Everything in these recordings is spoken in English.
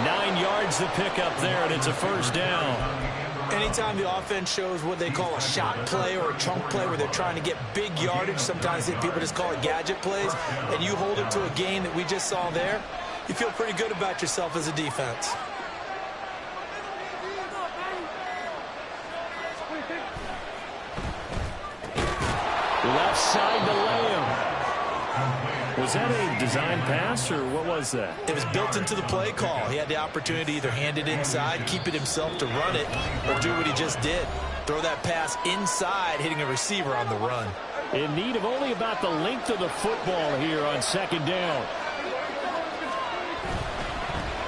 9 yards to pick up there, and it's a first down. Anytime the offense shows what they call a shot play or a chunk play where they're trying to get big yardage, sometimes people just call it gadget plays, and you hold it to a gain that we just saw there, you feel pretty good about yourself as a defense. Left side to Lamb. Was that a design pass, or what was that? It was built into the play call. He had the opportunity to either hand it inside, keep it himself to run it, or do what he just did. Throw that pass inside, hitting a receiver on the run. In need of only about the length of the football here on second down.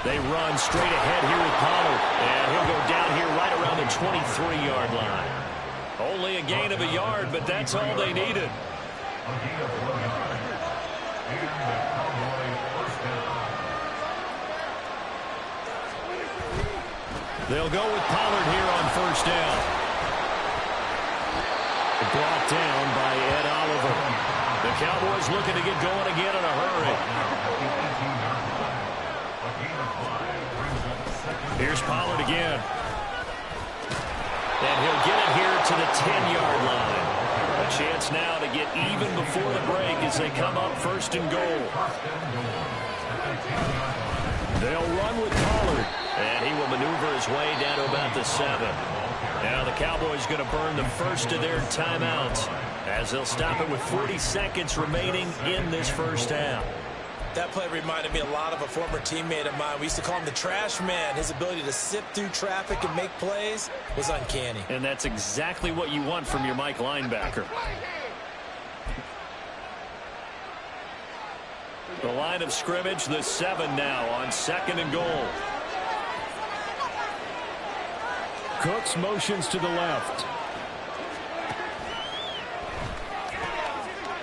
They run straight ahead here with Pollard. And he'll go down here right around the 23-yard line. Only a gain of a yard, but that's all they needed. They'll go with Pollard here on first down. Brought down by Ed Oliver. The Cowboys looking to get going again in a hurry. Here's Pollard again. And he'll get it here to the 10-yard line. A chance now to get even before the break as they come up first and goal. They'll run with Pollard. And he will maneuver his way down to about the 7. Now the Cowboys going to burn the first of their timeouts as they'll stop it with 40 seconds remaining in this first half. That play reminded me a lot of a former teammate of mine. We used to call him the trash man. His ability to sift through traffic and make plays was uncanny. And that's exactly what you want from your Mike linebacker. The line of scrimmage, the 7 now on second and goal. Cooks motions to the left.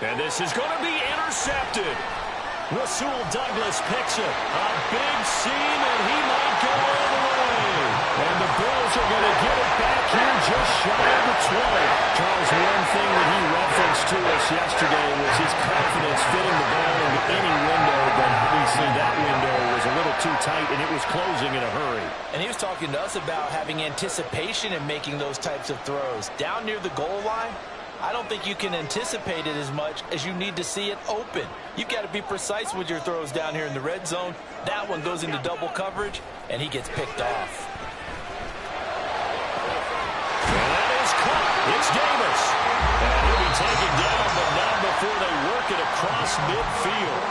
And this is going to be intercepted. Rasul Douglas picks it. A big seam, and he might go all the way. And the Bills are going to get it back here just shy of the 20. Charles, one thing that he referenced to us yesterday was his confidence fitting the ball into any window, but obviously that window was a little too tight, and it was closing in a hurry. And he was talking to us about having anticipation in making those types of throws. Down near the goal line, I don't think you can anticipate it as much as you need to see it open. You've got to be precise with your throws down here in the red zone. That one goes into double coverage, and he gets picked off. And that is caught. It's Davis. And he'll be taken down, but not before they work it across midfield.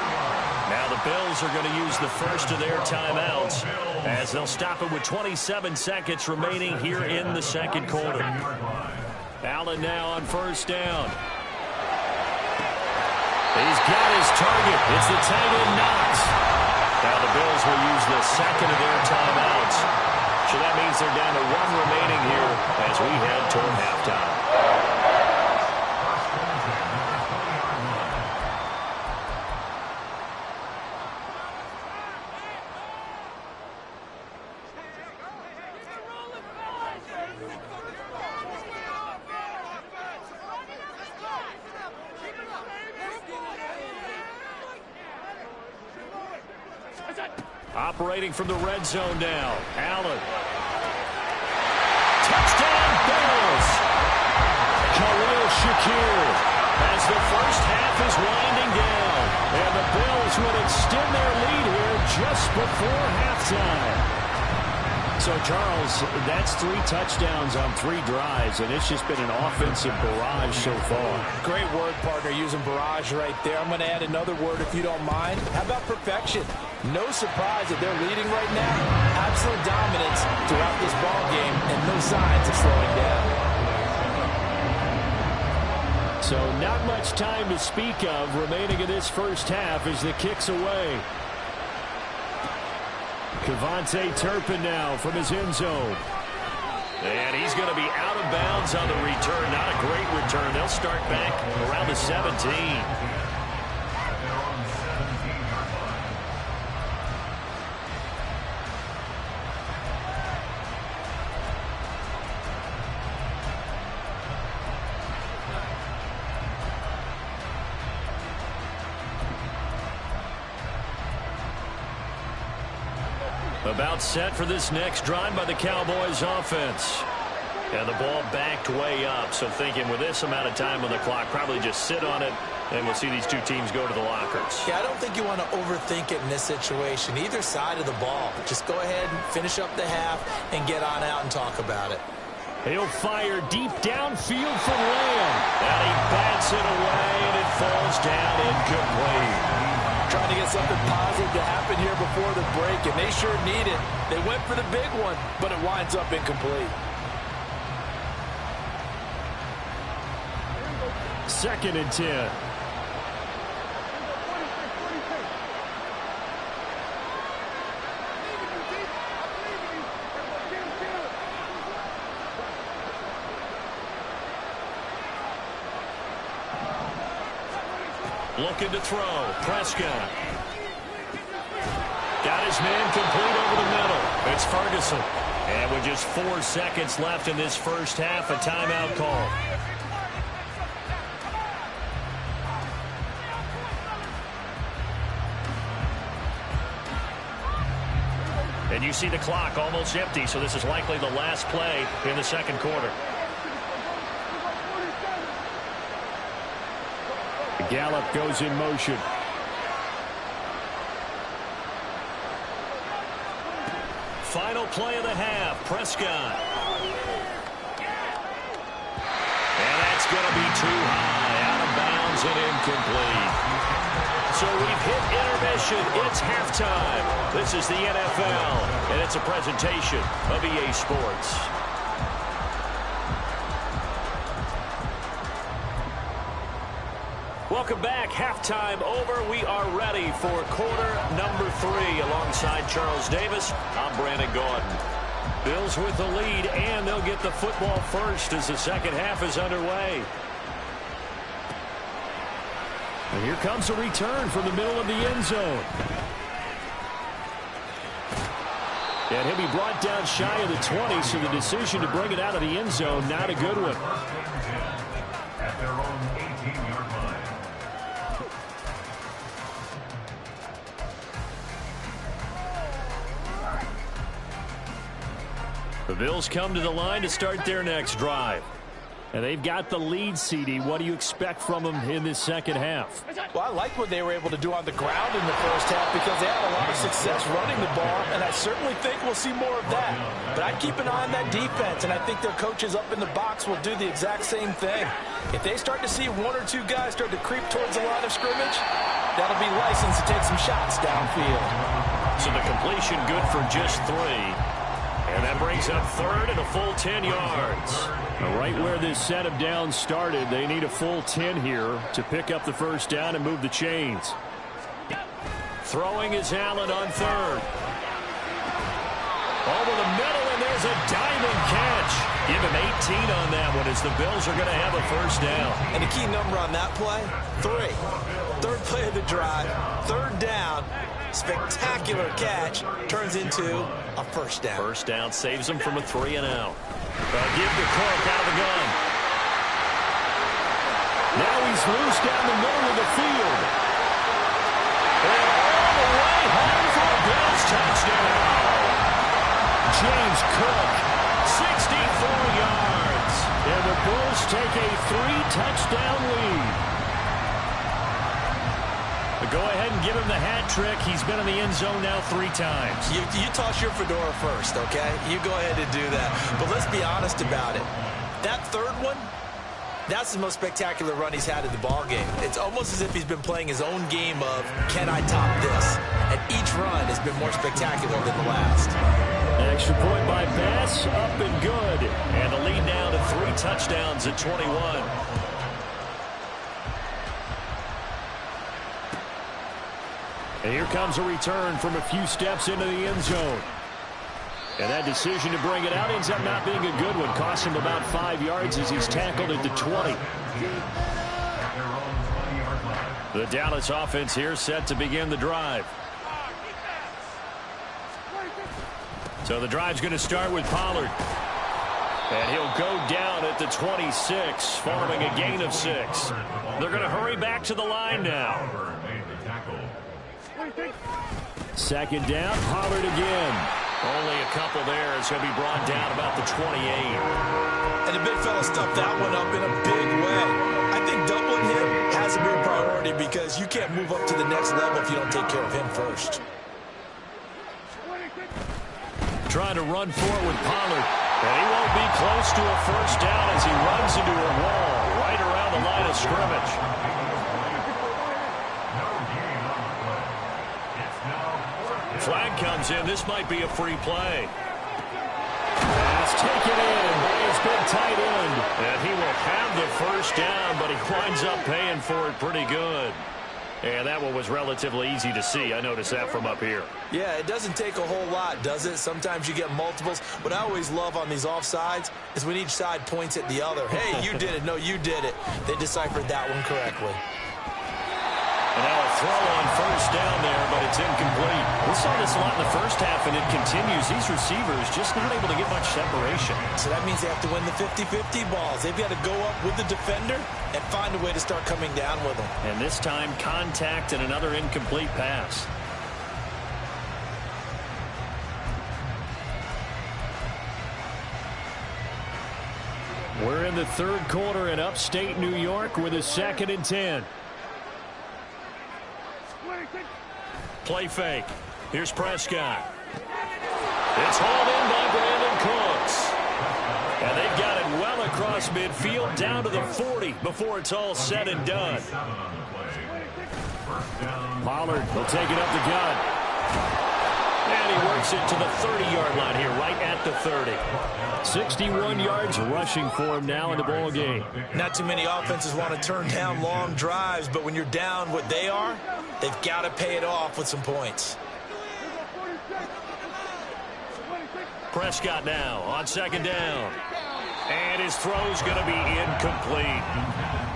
Now the Bills are going to use the first of their timeouts as they'll stop it with 27 seconds remaining here in the second quarter. Allen now on first down. He's got his target. It's the tight end Knox. Now the Bills will use the second of their timeouts. So that means they're down to 1 remaining here as we head toward halftime. Operating from the red zone now. Allen. Touchdown, Bills. Khalil Shakir as the first half is winding down. And the Bills will extend their lead here just before halftime. So, Charles, that's 3 touchdowns on 3 drives, and it's just been an offensive barrage so far. Great word, partner, using barrage right there. I'm going to add another word if you don't mind. How about perfection? No surprise that they're leading right now. Absolute dominance throughout this ball game, and no signs of slowing down. So not much time to speak of remaining in this first half as the kick's away. Kevontae Turpin now from his end zone. And he's going to be out of bounds on the return. Not a great return. They'll start back around the 17. About set for this next drive by the Cowboys offense. And the ball backed way up, so thinking with this amount of time on the clock, probably just sit on it, and we'll see these two teams go to the lockers. Yeah, I don't think you want to overthink it in this situation, either side of the ball. Just go ahead and finish up the half and get on out and talk about it. He'll fire deep downfield for Lamb. And he bats it away, and it falls down incomplete. Trying to get something positive to happen here before the break, and they sure need it. They went for the big one, but it winds up incomplete. Second and 10. Looking to throw. Prescott. Got his man complete over the middle. It's Ferguson. And with just 4 seconds left in this first half, a timeout call. And you see the clock almost empty, so this is likely the last play in the second quarter. Gallup goes in motion. Final play of the half, Prescott. And that's going to be too high, out of bounds and incomplete. So we've hit intermission. It's halftime. This is the NFL, and it's a presentation of EA Sports. Welcome back. Halftime over. We are ready for quarter number 3. Alongside Charles Davis, I'm Brandon Gaudin. Bills with the lead, and they'll get the football first as the second half is underway. And here comes a return from the middle of the end zone. And he'll be brought down shy of the 20, so the decision to bring it out of the end zone, not a good one. At their own 18-yard line. The Bills come to the line to start their next drive. And they've got the lead, CD. What do you expect from them in this second half? Well, I like what they were able to do on the ground in the first half because they had a lot of success running the ball, and I certainly think we'll see more of that. But I'd keep an eye on that defense, and I think their coaches up in the box will do the exact same thing. If they start to see 1 or 2 guys start to creep towards the line of scrimmage, that'll be licensed to take some shots downfield. So the completion good for just 3. And that brings up third and a full 10 yards. Right where this set of downs started, they need a full 10 here to pick up the first down and move the chains. Throwing is Allen on third. Over the middle, and there's a diamond catch. Give him 18 on that one as the Bills are going to have a first down. And the key number on that play, 3. Third play of the drive, third down. Spectacular catch turns into a first down. First down saves him from a 3 and out. Give to Cook out of the gun. Now he's loose down the middle of the field. And all the way home for a Bills touchdown. James Cook, 64 yards. And the Bills take a 3-touchdown lead. Go ahead and give him the hat trick. He's been in the end zone now 3 times. You toss your fedora first, okay? You go ahead and do that. But let's be honest about it. That third one, that's the most spectacular run he's had in the ballgame. It's almost as if he's been playing his own game of, can I top this? And each run has been more spectacular than the last. Extra point by Bass, up and good. And the lead now to 3 touchdowns at 21. And here comes a return from a few steps into the end zone. And that decision to bring it out ends up not being a good one. Cost him about 5 yards as he's tackled at the 20. The Dallas offense here set to begin the drive. So the drive's going to start with Pollard. And he'll go down at the 26, following a gain of 6. They're going to hurry back to the line now. Second down, Pollard again. Only a couple there. It's going to be brought down about the 28. And the big fella stuffed that one up in a big way. I think doubling him has to be a priority because you can't move up to the next level if you don't take care of him first. Trying to run for it with Pollard. And he won't be close to a first down as he runs into a wall right around the line of scrimmage. Flag comes in. This might be a free play. Pass taken in by his big tight end. And he will have the first down, but he winds up paying for it pretty good. And that one was relatively easy to see. I noticed that from up here. Yeah, it doesn't take a whole lot, does it? Sometimes you get multiples. What I always love on these offsides is when each side points at the other. Hey, you did it. No, you did it. They deciphered that one correctly. And now a throw on first down there, but it's incomplete. We saw this a lot in the first half, and it continues. These receivers just not able to get much separation. So that means they have to win the 50-50 balls. They've got to go up with the defender and find a way to start coming down with them. And this time, contact and another incomplete pass. We're in the third quarter in upstate New York with a 2nd and 10. Play fake. Here's Prescott. It's hauled in by Brandon Cooks. And they've got it well across midfield down to the 40 before it's all said and done. Pollard will take it up the gut. And he works it to the 30-yard line here, right at the 30. 61 yards rushing for him now in the ball game. Not too many offenses want to turn down long drives, but when you're down what they are, they've got to pay it off with some points. Prescott now on 2nd down. And his throw's going to be incomplete.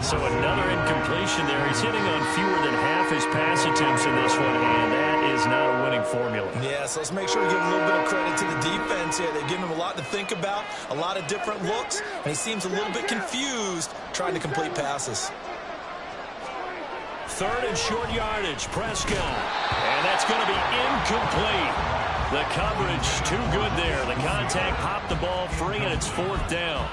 So another incompletion there. He's hitting on fewer than half his pass attempts in this one, and that is not a winning formula. Yeah, so let's make sure we give a little bit of credit to the defense here. They've given him a lot to think about, a lot of different looks, and he seems a little bit confused trying to complete passes. 3rd and short yardage, Prescott. And that's going to be incomplete. The coverage too good there. The contact popped the ball free, and it's 4th down.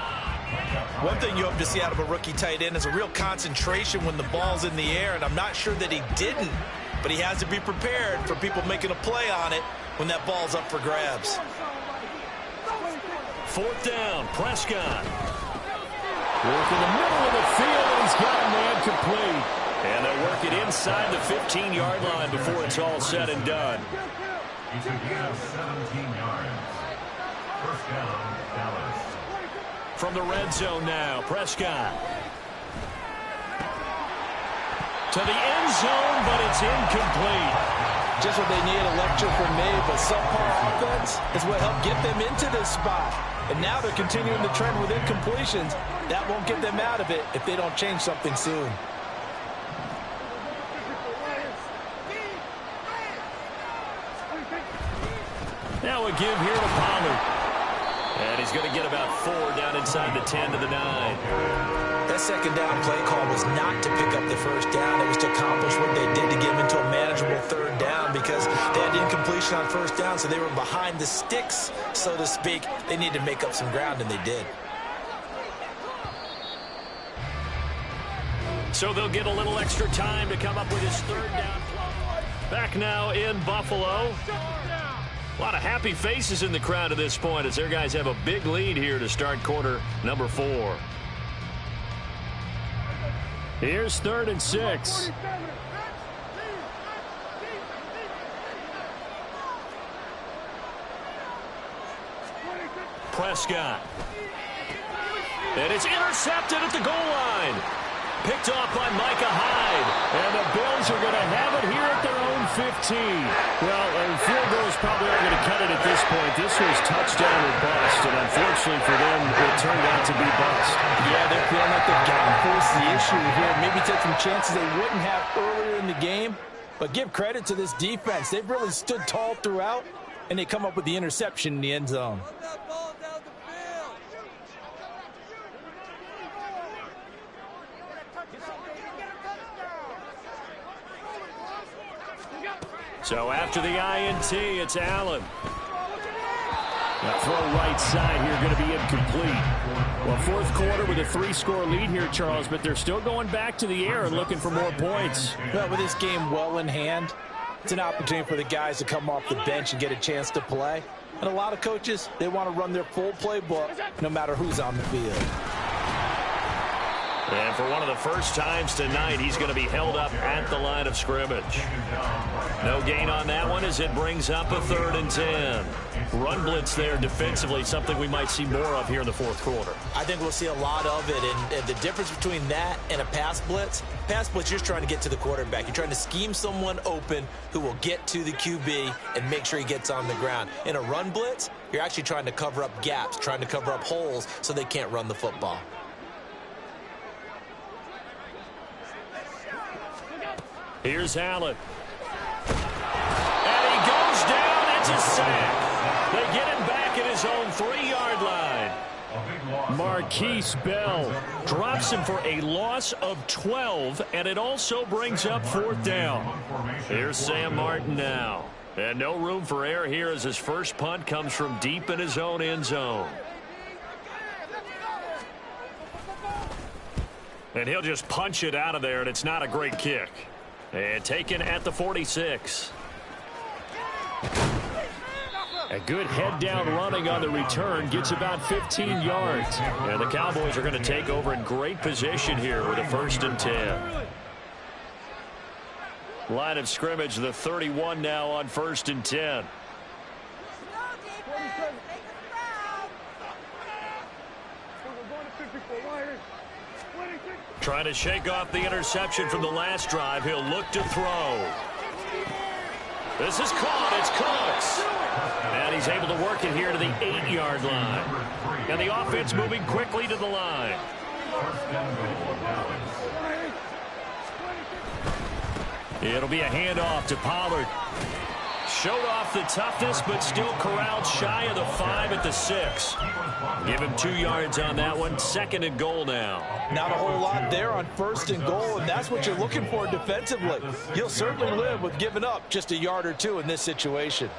One thing you hope to see out of a rookie tight end is a real concentration when the ball's in the air, and I'm not sure that he didn't, but he has to be prepared for people making a play on it when that ball's up for grabs. 4th down, Prescott. Work in the middle of the field, and he's got a man complete. And they'll work it inside the 15-yard line before it's all said and done. He's a gain of 17 yards. First down, Dallas. From the red zone now, Prescott. To the end zone, but it's incomplete. Just what they need, a lecture from me, but subpar offense is what helped get them into this spot. And now they're continuing the trend with incompletions. That won't get them out of it if they don't change something soon. Now a give here to Pollard. And he's going to get about 4 down inside the 10 to the 9. That second down play call was not to pick up the first down. It was to accomplish what they did to get them into a manageable 3rd down because they had incompletion on first down, so they were behind the sticks, so to speak. They needed to make up some ground, and they did. So they'll get a little extra time to come up with his 3rd down play. Back now in Buffalo. A lot of happy faces in the crowd at this point as their guys have a big lead here to start quarter number 4. Here's 3rd and 6. Prescott. And it's intercepted at the goal line. Picked off by Micah Hyde. And the Bills are going to have it here at their own 15. Well, field goals probably aren't going to cut it at this point. This was touchdown or bust, and unfortunately for them, it turned out to be bust. Yeah, they're feeling like they've got to force the issue here. Maybe take some chances they wouldn't have earlier in the game. But give credit to this defense. They've really stood tall throughout, and they come up with the interception in the end zone. So after the INT, it's Allen. That throw right side here going to be incomplete. Well, fourth quarter with a 3-score lead here, Charles, but they're still going back to the air and looking for more points. Well, with this game well in hand, it's an opportunity for the guys to come off the bench and get a chance to play. And a lot of coaches, they want to run their full playbook no matter who's on the field. And for one of the first times tonight, he's going to be held up at the line of scrimmage. No gain on that one as it brings up a 3rd and 10. Run blitz there defensively, something we might see more of here in the fourth quarter. I think we'll see a lot of it, and the difference between that and a pass blitz, you're just trying to get to the quarterback. You're trying to scheme someone open who will get to the QB and make sure he gets on the ground. In a run blitz, you're actually trying to cover up gaps, trying to cover up holes so they can't run the football. Here's Allen. And he goes down. It's a sack. They get him back at his own 3-yard line. Marquise Bell drops him for a loss of 12, and it also brings up 4th down. Here's Sam Martin now. And no room for error here as his first punt comes from deep in his own end zone. And he'll just punch it out of there, and it's not a great kick. And taken at the 46. A good head-down running on the return. Gets about 15 yards. And the Cowboys are going to take over in great position here with a 1st and 10. Line of scrimmage, the 31 now on 1st and 10. Trying to shake off the interception from the last drive. He'll look to throw. This is caught. It's Cooks. And he's able to work it here to the 8-yard line. And the offense moving quickly to the line. It'll be a handoff to Pollard. Showed off the toughness, but still corralled shy of the 5 at the 6. Give him 2 yards on that one. 2nd and goal now. Not a whole lot there on 1st and goal, and that's what you're looking for defensively. You'll certainly live with giving up just a yard or 2 in this situation.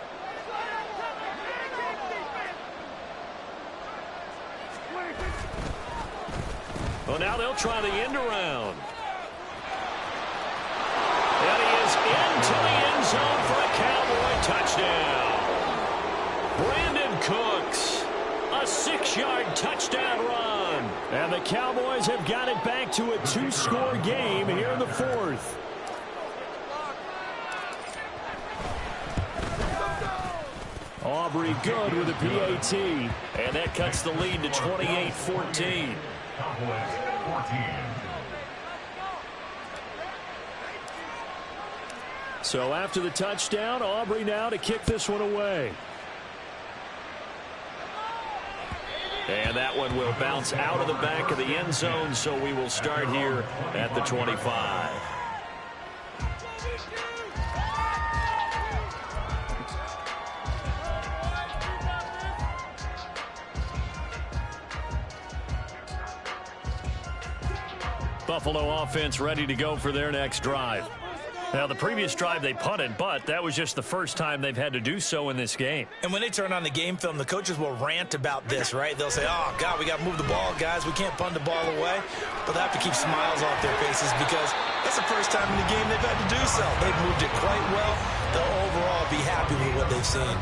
Well, now they'll try the end around. And he is into the end zone for a Cowboy touchdown. Brandon Cooks, a 6-yard touchdown run. And the Cowboys have got it back to a 2-score game here in the 4th. Aubrey good with a PAT. And that cuts the lead to 28-14. Cowboys 14. So after the touchdown, Aubrey now to kick this one away. And that one will bounce out of the back of the end zone, so we will start here at the 25. Buffalo offense ready to go for their next drive. Now, the previous drive they punted, but that was just the first time they've had to do so in this game. And when they turn on the game film, the coaches will rant about this, right? They'll say, oh, God, we got to move the ball, guys. We can't punt the ball away. But they have to keep smiles off their faces because that's the first time in the game they've had to do so. They've moved it quite well. They'll overall be happy with what they've seen.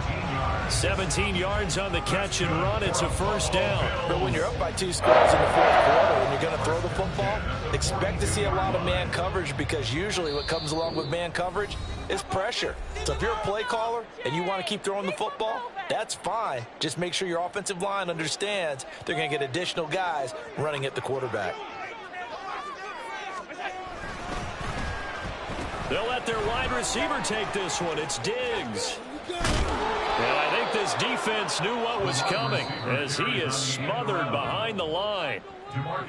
17 yards on the catch and run. It's a 1st down. But when you're up by 2 scores in the 4th quarter and you're going to throw the football, expect to see a lot of man coverage because usually what comes along with man coverage is pressure. So if you're a play caller and you want to keep throwing the football, that's fine. Just make sure your offensive line understands they're going to get additional guys running at the quarterback. They'll let their wide receiver take this one. It's Diggs. And I think this defense knew what was coming as he is smothered behind the line.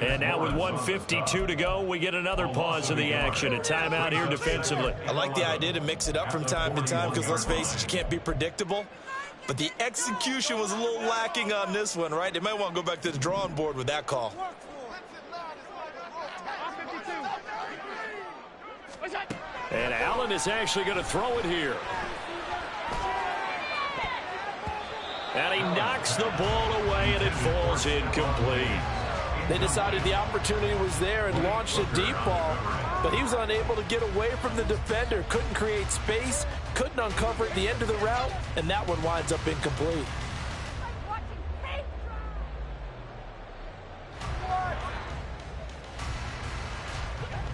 And now with 1:52 to go, we get another pause in the action. A timeout here defensively. I like the idea to mix it up from time to time because, let's face it, you can't be predictable. But the execution was a little lacking on this one, right? They might want to go back to the drawing board with that call. And Allen is actually going to throw it here. And he knocks the ball away, and it falls incomplete. They decided the opportunity was there and launched a deep ball, but he was unable to get away from the defender, couldn't create space, couldn't uncover the end of the route, and that one winds up incomplete.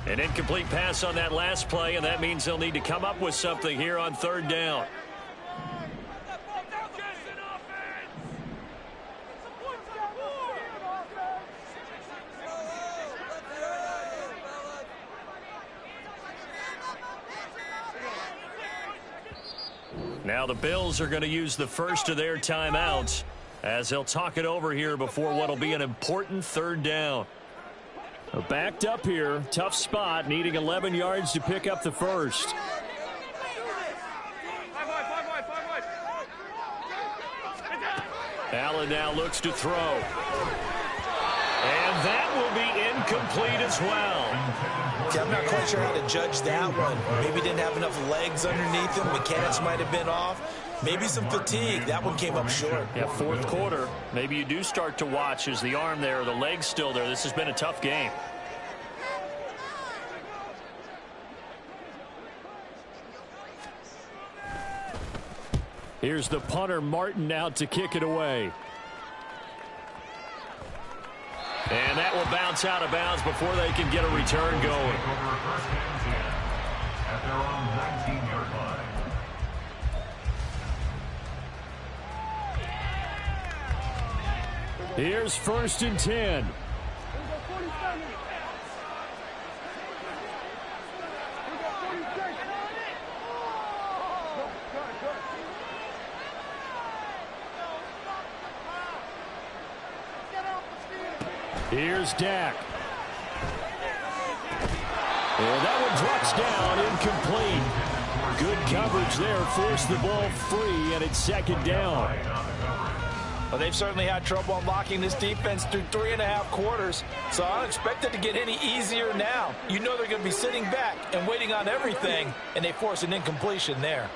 An incomplete pass on that last play, and that means they'll need to come up with something here on third down. Now the Bills are going to use the first of their timeouts as they'll talk it over here before what will be an important third down. Backed up here, tough spot, needing 11 yards to pick up the first. Allen now looks to throw. And that will be incomplete as well. I'm not quite sure how to judge that one. Maybe didn't have enough legs underneath him. Mechanics might have been off. Maybe some fatigue. That one came up short. Yeah, fourth quarter. Maybe you do start to watch as the arm there, the leg's still there. This has been a tough game. Here's the punter, Martin, out to kick it away. And that will bounce out of bounds before they can get a return going. At their own 19-yard line. Here's 1st and 10. Here's Dak. And that one drops down, incomplete. Good coverage there, forced the ball free, and it's second down. Well, they've certainly had trouble unlocking this defense through 3.5 quarters, so I don't expect it to get any easier now. You know they're going to be sitting back and waiting on everything, and they force an incompletion there.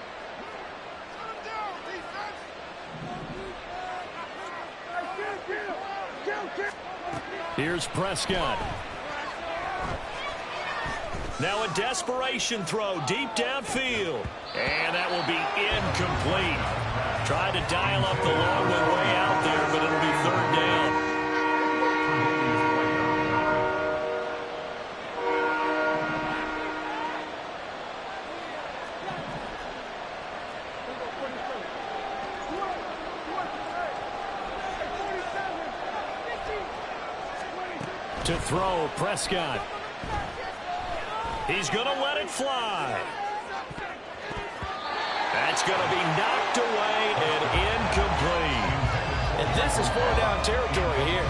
Here's Prescott. Now a desperation throw deep downfield. And that will be incomplete. Tried to dial up the long way out there, but it'll be third down. To throw, Prescott. He's going to let it fly. That's going to be knocked away and incomplete. And this is 4-down territory here.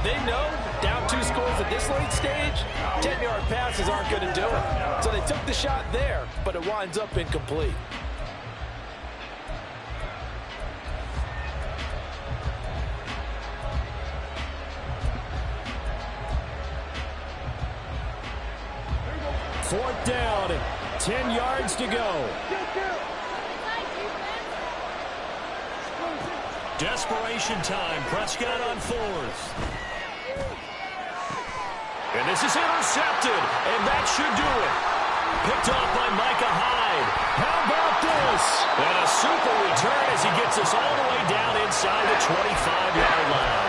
They know down 2 scores at this late stage, 10-yard passes aren't going to do it. So they took the shot there, but it winds up incomplete. Fourth down, 10 yards to go. Desperation time. Prescott on 4th. And this is intercepted, and that should do it. Picked off by Micah Hyde. How about this? And a super return as he gets us all the way down inside the 25-yard line.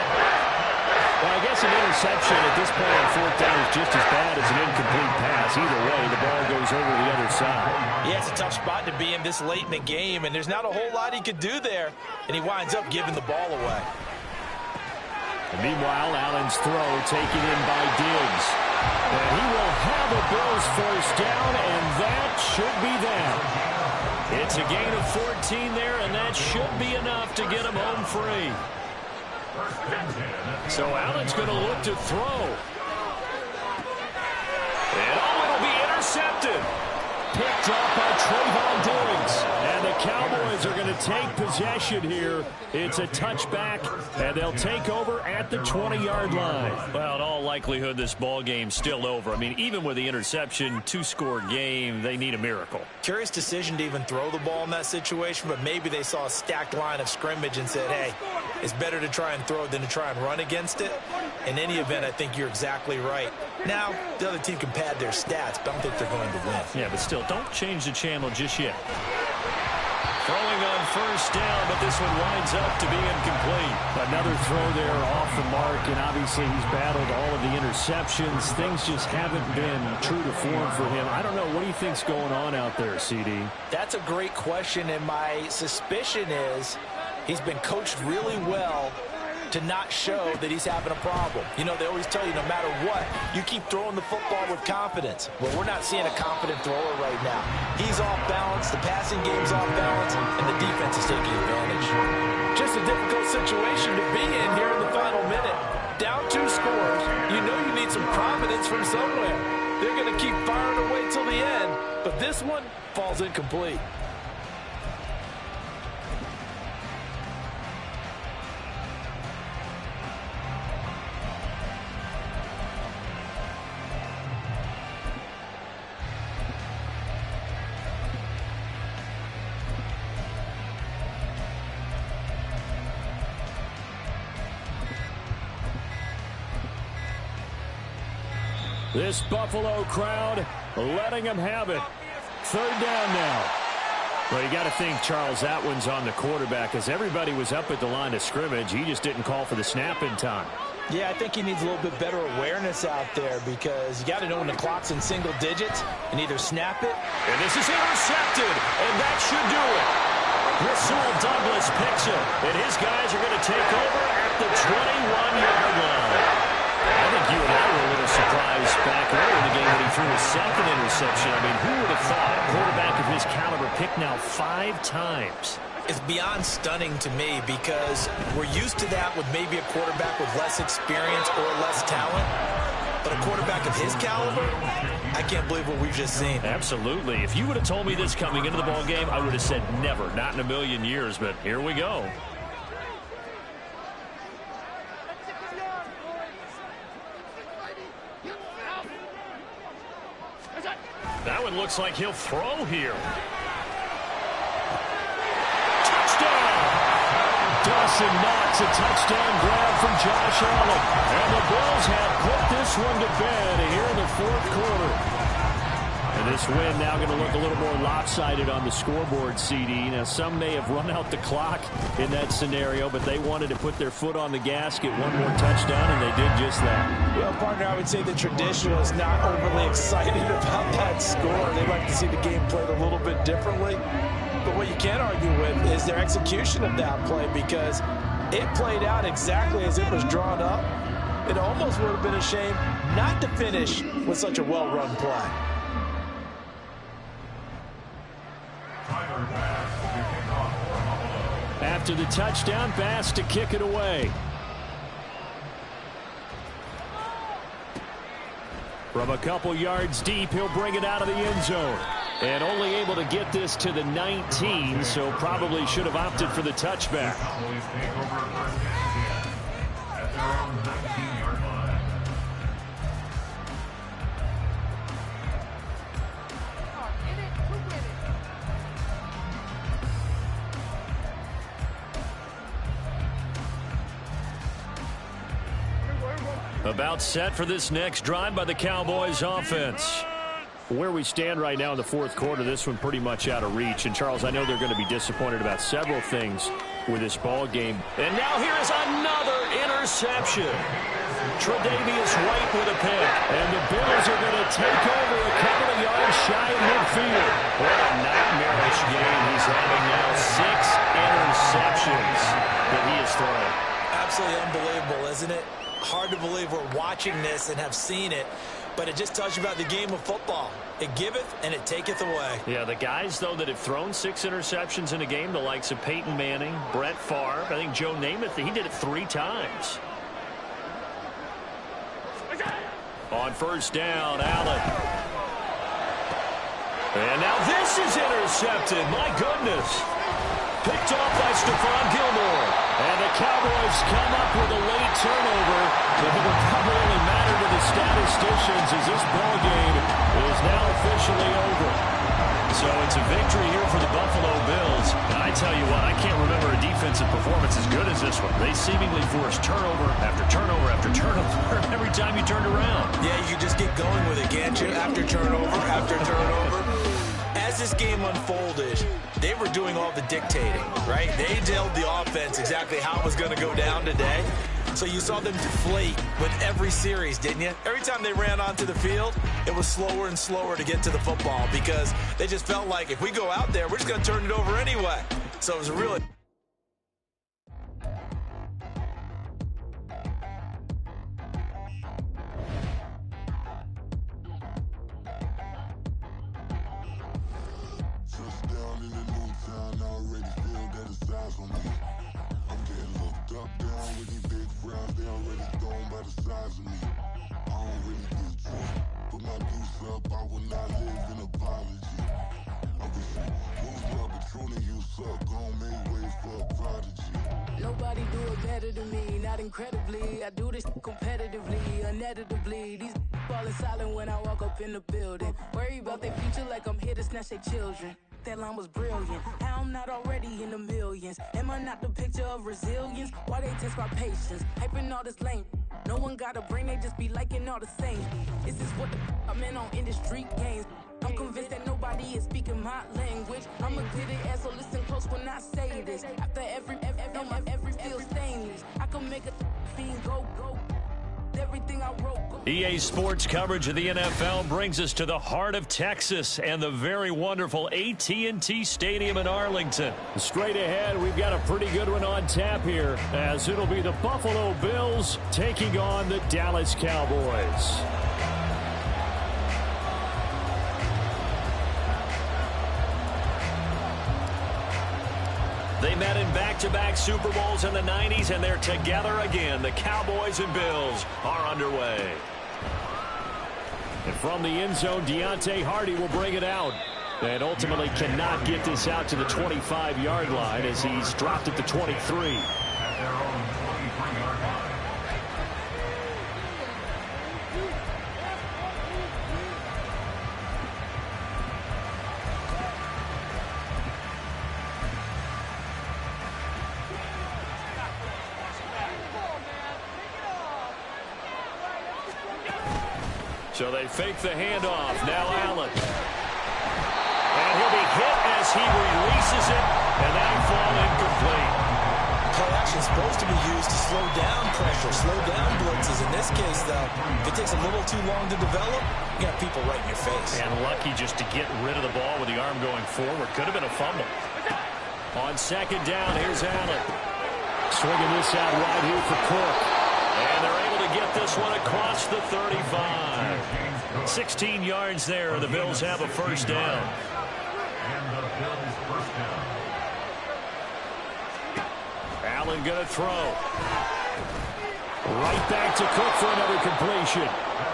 Well, I guess an interception at this point on 4th down is just as bad as an incomplete pass. Either way, the ball goes over the other side. Yeah, it's a tough spot to be in this late in the game, and there's not a whole lot he could do there, and he winds up giving the ball away. And meanwhile, Allen's throw taken in by Diggs. And he will have a Bills first down, and that should be that. It's a gain of 14 there, and that should be enough to get him home free. So Allen's going to look to throw. And it'll be intercepted. Picked off by Trayvon Diggs. And the Cowboys are going to take possession here. It's a touchback, and they'll take over at the 20-yard line. Well, in all likelihood, this ball game's still over. I mean, even with the interception, two-score game, they need a miracle. Curious decision to even throw the ball in that situation, but maybe they saw a stacked line of scrimmage and said, hey, it's better to try and throw than to try and run against it. In any event, I think you're exactly right. Now, the other team can pad their stats, but I don't think they're going to win. Yeah, but still, don't change the channel just yet. Throwing on first down, but this one winds up to be incomplete. Another throw there off the mark, and obviously he's battled all of the interceptions. Things just haven't been true to form for him. I don't know. What do you think's going on out there, CD? That's a great question, and my suspicion is he's been coached really well to not show that he's having a problem. You know, they always tell you no matter what, you keep throwing the football with confidence. Well, we're not seeing a confident thrower right now. He's off balance, the passing game's off balance, and the defense is taking advantage. Just a difficult situation to be in here in the final minute. Down 2 scores, you know you need some confidence from somewhere. They're going to keep firing away till the end, but this one falls incomplete. This Buffalo crowd letting them have it. Third down now. Well, you got to think, Charles, that one's on the quarterback. As everybody was up at the line of scrimmage, he just didn't call for the snap in time. Yeah, I think he needs a little bit better awareness out there because you got to know when the clock's in single digits and either snap it. And this is intercepted, and that should do it. Rasul Douglas picks it, and his guys are going to take over at the 21-yard line. I think you and I were a little surprised back earlier in the game when he threw his second interception. I mean, who would have thought a quarterback of his caliber picked now 5 times? It's beyond stunning to me because we're used to that with maybe a quarterback with less experience or less talent. But a quarterback of his caliber, I can't believe what we've just seen. Absolutely. If you would have told me this coming into the ball game, I would have said never, not in a million years. But here we go. That one looks like he'll throw here. Touchdown! Dawson Knox, a touchdown grab from Josh Allen. And the Bills have put this one to bed here in the fourth quarter. And this win now going to look a little more lopsided on the scoreboard, CD. Now, some may have run out the clock in that scenario, but they wanted to put their foot on the gas, get one more touchdown, and they did just that. Well, partner, I would say the traditional is not overly excited about that score. They'd like to see the game played a little bit differently. But what you can't argue with is their execution of that play because it played out exactly as it was drawn up. It almost would have been a shame not to finish with such a well-run play. After the touchdown, Bass to kick it away. From a couple yards deep, he'll bring it out of the end zone. And only able to get this to the 19, so probably should have opted for the touchback. About set for this next drive by the Cowboys offense. Where we stand right now in the fourth quarter, this one pretty much out of reach. And, Charles, I know they're going to be disappointed about several things with this ball game. And now here is another interception. Tre'Davious White with a pick. And the Bills are going to take over a couple of yards shy of midfield. What a nightmarish game he's having now. 6 interceptions that he has thrown. Absolutely unbelievable, isn't it? Hard to believe we're watching this and have seen it, but it just tells you about the game of football. It giveth and it taketh away. Yeah, the guys, though, that have thrown 6 interceptions in a game, the likes of Peyton Manning, Brett Favre, I think Joe Namath, he did it 3 times. On first down, Allen. And now this is intercepted. My goodness. Picked off by Stephon Gilmore. And the Cowboys come up with a late turnover. But it will probably only matter to the statisticians as this ball game is now officially over. So it's a victory here for the Buffalo Bills. And I tell you what, I can't remember a defensive performance as good as this one. They seemingly forced turnover after turnover after turnover every time you turned around. Yeah, you just get going with it, can't you? After turnover, after turnover. As this game unfolded, they were doing all the dictating, right? They told the offense exactly how it was going to go down today. So you saw them deflate with every series, didn't you? Every time they ran onto the field, it was slower and slower to get to the football because they just felt like if we go out there, we're just going to turn it over anyway. So it was really... Nobody do it better than me, not incredibly. I do this competitively, uneditably. These falling silent when I walk up in the building. Worry about their future like I'm here to snatch their children. That line was brilliant. How I'm not already in the millions. Am I not the picture of resilience? Why they test my patience? Hyping all this lame. No one got a brain, they just be liking all the same. This is what the I'm in on industry games. I'm convinced that nobody is speaking my language. I'm a good ass, so listen close when I say this. After every feel stainless, I can make a fiend go. Everything I wrote. EA Sports coverage of the NFL brings us to the heart of Texas and the very wonderful AT&T Stadium in Arlington. Straight ahead, we've got a pretty good one on tap here, as it'll be the Buffalo Bills taking on the Dallas Cowboys. They met in back-to-back Super Bowls in the 90s, and they're together again. The Cowboys and Bills are underway. And from the end zone, Deontay Hardy will bring it out. And ultimately cannot get this out to the 25-yard line as he's dropped at the 23. At their own 23-yard line. So they fake the handoff. Now Allen. And he'll be hit as he releases it, and that'll fall incomplete. Play action is supposed to be used to slow down pressure, slow down blitzes. In this case, though, if it takes a little too long to develop, you got people right in your face. And lucky just to get rid of the ball with the arm going forward. Could have been a fumble. On second down, here's Allen. Swinging this out wide here for Cook. And they're able to get this one across the 35. 16 yards there. The Bills have a first down. And the Bills first down. Allen going to throw. Right back to Cook for another completion.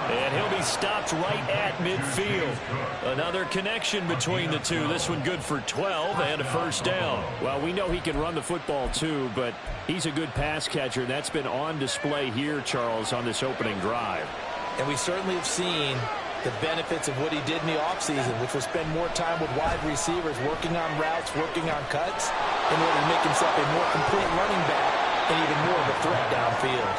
And he'll be stopped right at midfield. Another connection between the two. This one good for 12 and a first down. Well, we know he can run the football too, but he's a good pass catcher. That's been on display here, Charles, on this opening drive. And we certainly have seen the benefits of what he did in the offseason, which was spend more time with wide receivers, working on routes, working on cuts, in order to make himself a more complete running back and even more of a threat downfield.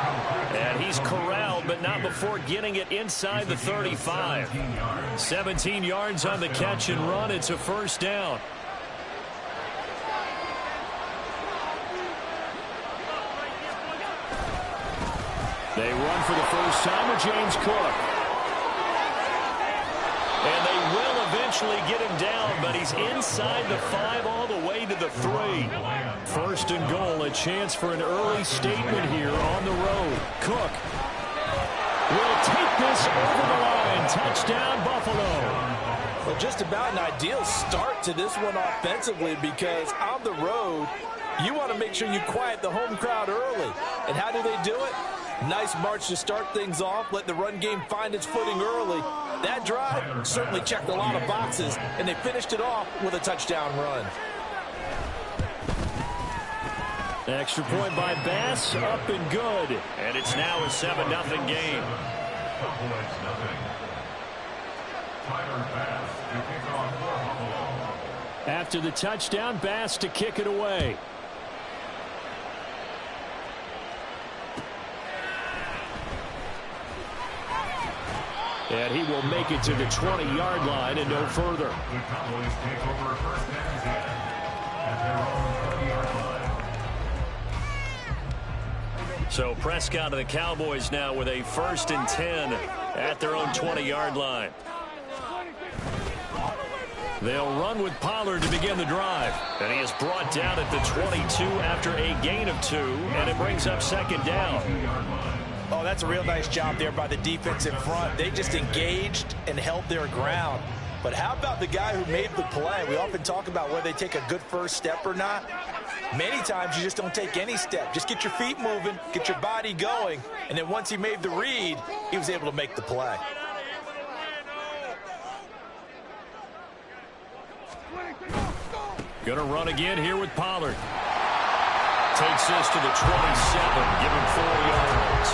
And he's corralled, but not before getting it inside the 35. 17 yards on the catch and run. It's a first down. They run for the first time with James Cook. And they will eventually get him down, but he's inside the 5 all the way to the 3. First and goal, a chance for an early statement here on the road. Cook will take this over the line. Touchdown, Buffalo. Well, just about an ideal start to this one offensively, because on the road, you want to make sure you quiet the home crowd early. And how do they do it? Nice march to start things off, let the run game find its footing early. That drive certainly checked a lot of boxes, and they finished it off with a touchdown run. Extra point by Bass, up and good. And it's now a 7-0 game. Cowboys nothing. Tyler Bass to kick off for Buffalo. After the touchdown, Bass to kick it away. And he will make it to the 20-yard line and no further. The Cowboys take over first and 10 at their own 20-yard line. So Prescott and the Cowboys now with a 1st and 10 at their own 20-yard line. They'll run with Pollard to begin the drive. And he is brought down at the 22 after a gain of 2, and it brings up 2nd down. Oh, that's a real nice job there by the defense in front. They just engaged and held their ground. But how about the guy who made the play? We often talk about whether they take a good first step or not. Many times you just don't take any step. Just get your feet moving, get your body going, and then once he made the read, he was able to make the play. Going to run again here with Pollard. Takes this to the 27, give him 4 yards.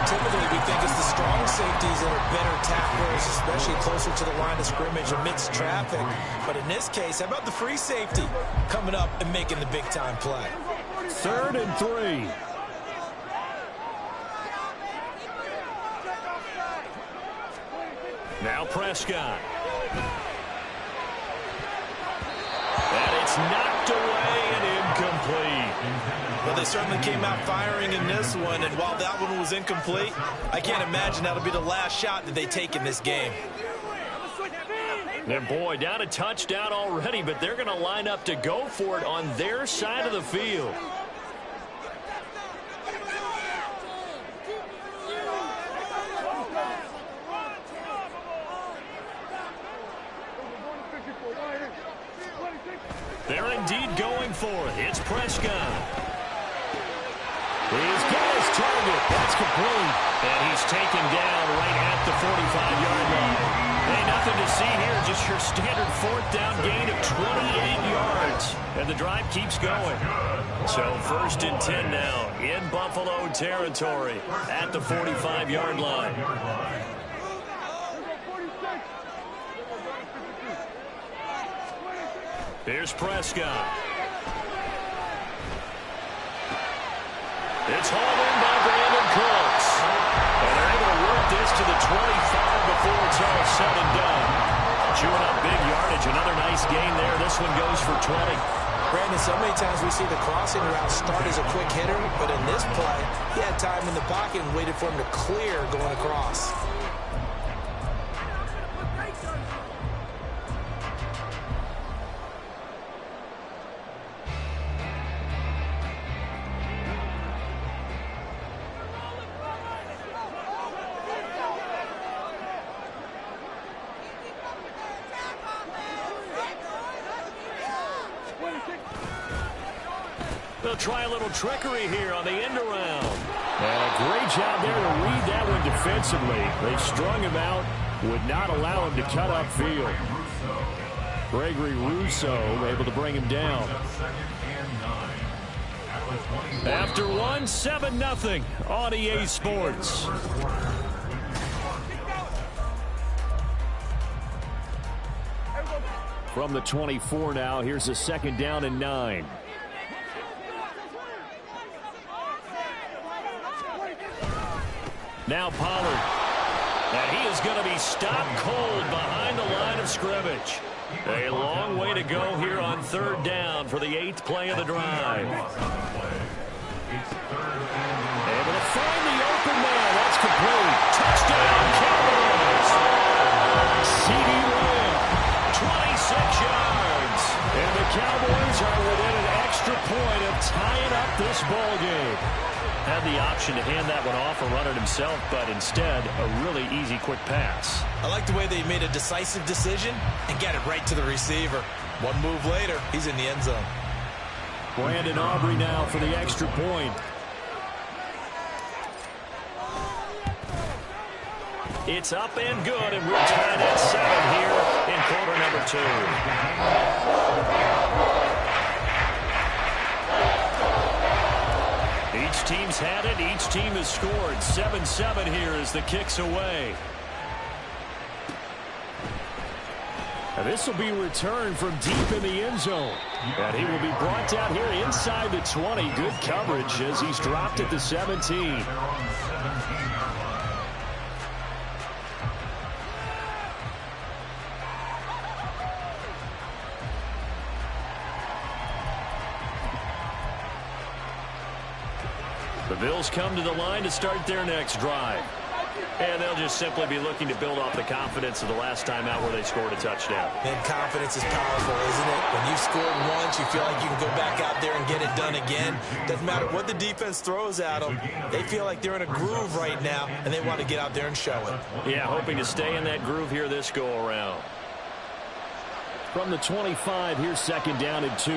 Typically, we think it's the strong safeties that are better tacklers, especially closer to the line of scrimmage amidst traffic. But in this case, how about the free safety coming up and making the big-time play? 3rd and 3. Now Prescott. And it's knocked away and incomplete. Well, they certainly came out firing in this one, and while that one was incomplete, I can't imagine that'll be the last shot that they take in this game. And boy, down a touchdown already, but they're going to line up to go for it on their side of the field. They're indeed going for it. It's Prescott. He's got his target. That's complete. And he's taken down right at the 45-yard line. Hey, nothing to see here. Just your standard 4th down gain of 28 yards. And the drive keeps going. So 1st and 10 now in Buffalo territory at the 45-yard line. Here's Prescott. It's hauled in by Brandon Cooks. And they're able to work this to the 25 before it's all said and done. Chewing up big yardage. Another nice gain there. This one goes for 20. Brandon, so many times we see the crossing route start as a quick hitter, but in this play, he had time in the pocket and waited for him to clear going across. They'll try a little trickery here on the end around. And a great job there to read that one defensively. They strung him out, would not allow him to cut upfield. Gregory Rousseau able to bring him down. After one, 7-0 on EA Sports. From the 24 now, here's a 2nd down and 9. Now Pollard. And he is going to be stopped cold behind the line of scrimmage. A long way to go here on 3rd down for the 8th play of the drive. Able to find the open man. That's complete. Touchdown, Cowboys. CeeDee Lamb, 26 yards. And the Cowboys are within an extra point of tying up this ball game. Had the option to hand that one off or run it himself, but instead, a really easy, quick pass. I like the way they made a decisive decision and got it right to the receiver. One move later, he's in the end zone. Brandon Aubrey now for the extra point. It's up and good, and we're tied at 7 here in quarter number 2. Each team's had it. Each team has scored. 7-7 here as the kick's away. And this will be returned from deep in the end zone. And he will be brought down here inside the 20. Good coverage as he's dropped at the 17. The Bills come to the line to start their next drive. And they'll just simply be looking to build off the confidence of the last time out where they scored a touchdown. And confidence is powerful, isn't it? When you've scored once, you feel like you can go back out there and get it done again. Doesn't matter what the defense throws at them. They feel like they're in a groove right now, and they want to get out there and show it. Yeah, hoping to stay in that groove here this go-around. From the 25, here's second down and 2.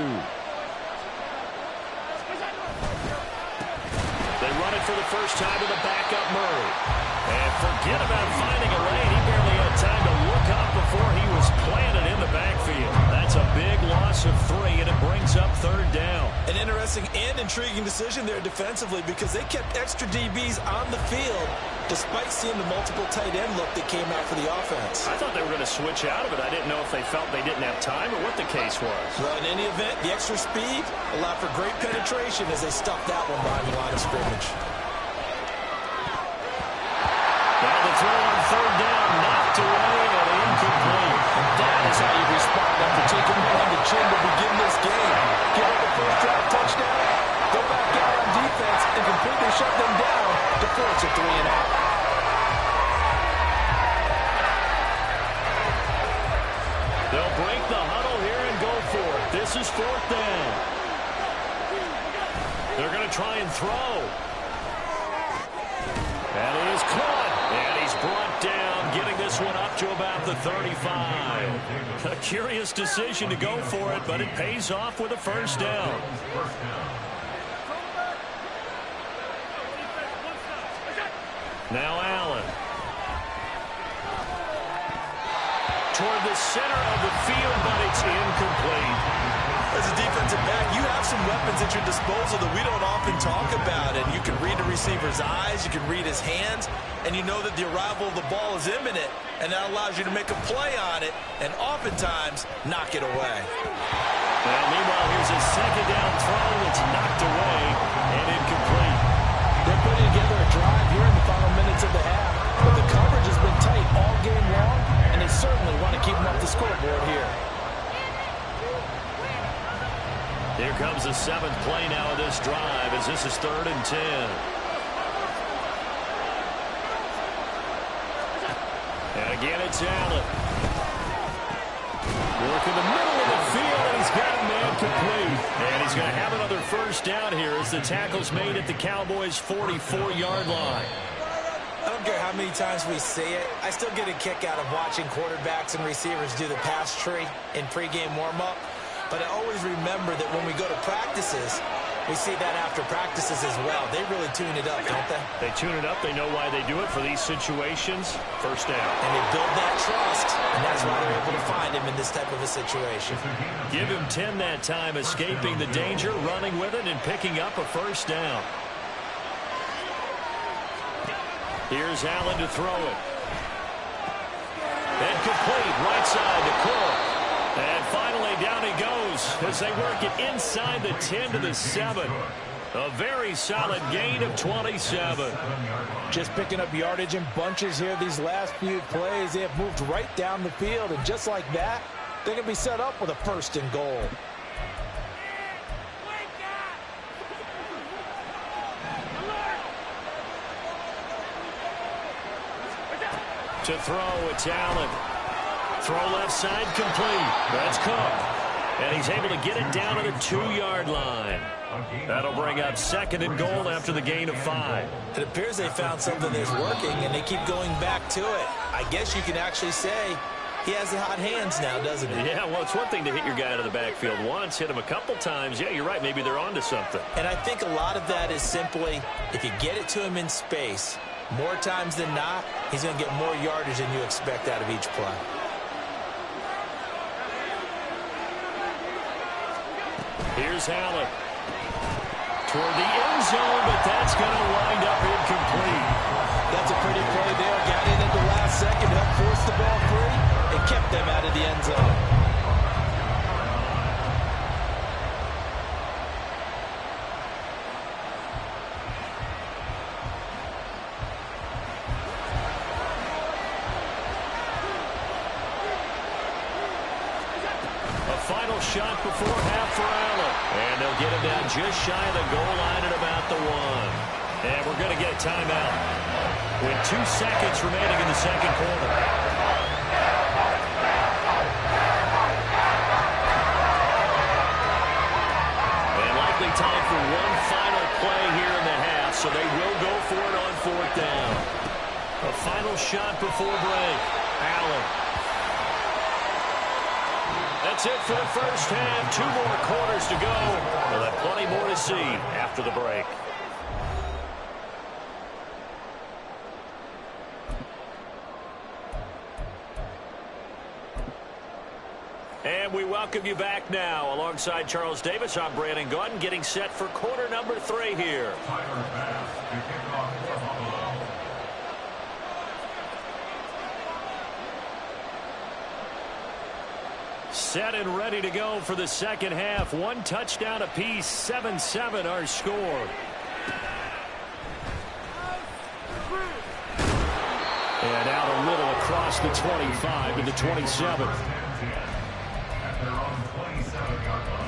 They run it for the first time to the backup Murray. And forget about finding a lane. He barely had time to look up before he was planted in the backfield. That's a big loss of 3, and it brings up third down. An interesting and intriguing decision there defensively because they kept extra DBs on the field despite seeing the multiple tight end look that came out for the offense. I thought they were going to switch out of it. I didn't know if they felt they didn't have time or what the case was. Well, in any event, the extra speed allowed for great penetration as they stuffed that one behind the line of scrimmage. Now the throw on third down, knocked away and incomplete. And that is how you respond after taking one on the chin to begin this game. Get up the first drive touchdown, go back out on defense, and completely shut them down to force a 3-and-out. They'll break the huddle here and go for it. This is fourth down. They're going to try and throw. And it is caught. And he's brought down, getting this one up to about the 35. A curious decision to go for it, but it pays off with a first down. Now Allen. Toward the center of the field, but it's incomplete. As a defensive back, you have some weapons at your disposal that we don't often talk about. And you can read the receiver's eyes, you can read his hands, and you know that the arrival of the ball is imminent, and that allows you to make a play on it and oftentimes knock it away. Well, meanwhile, here's a second down throw that's knocked away and incomplete. They're putting together a drive here in the final minutes of the half, but the coverage has been tight all game long, and they certainly want to keep them off the scoreboard here. Here comes the 7th play now of this drive as this is 3rd and 10. And again, it's Allen. Work in the middle of the field, and he's got a man complete. And he's going to have another first down here as the tackle's made at the Cowboys' 44-yard line. I don't care how many times we see it. I still get a kick out of watching quarterbacks and receivers do the pass tree in pregame warm-up. But I always remember that when we go to practices, we see that after practices as well. They really tune it up, don't they? They tune it up. They know why they do it for these situations. First down. And they build that trust, and that's why they're able to find him in this type of a situation. Give him 10 that time, escaping the danger, running with it, and picking up a first down. Here's Allen to throw it. And complete, right side to Cook. And finally, down he goes as they work it inside the 10 to the 7. A very solid gain of 27. Just picking up yardage in bunches here these last few plays. They have moved right down the field, and just like that, they're going to be set up with a 1st and goal. To throw, it's Allen. Throw left side complete. That's Cook. And he's able to get it down to the 2-yard line. That'll bring up 2nd and goal after the gain of 5. It appears they found something that's working, and they keep going back to it. I guess you can actually say he has the hot hands now, doesn't he? Yeah, well, it's one thing to hit your guy out of the backfield once, hit him a couple times. Yeah, you're right. Maybe they're onto something. And I think a lot of that is simply if you get it to him in space, more times than not, he's going to get more yardage than you expect out of each play. Here's Allen. toward the end zone, but that's going to wind up incomplete. That's a pretty play there. Got in at the last second, helped force the ball free, and kept them out of the end zone. Final shot before half for Allen. And they'll get him down just shy of the goal line at about the 1. And we're going to get a timeout with 2 seconds remaining in the second quarter. And likely time for one final play here in the half, so they will go for it on 4th down. A final shot before break. Allen. That's it for the first half. 2 more quarters to go. We'll have plenty more to see after the break. And we welcome you back now. Alongside Charles Davis, I'm Brandon Gaudin, getting set for quarter number 3 here. Tyler Bass to kick off for Buffalo. Set and ready to go for the second half. 1 touchdown apiece, 7-7 our score. And out a little across the 25 to the 27. At their own 27-yard line.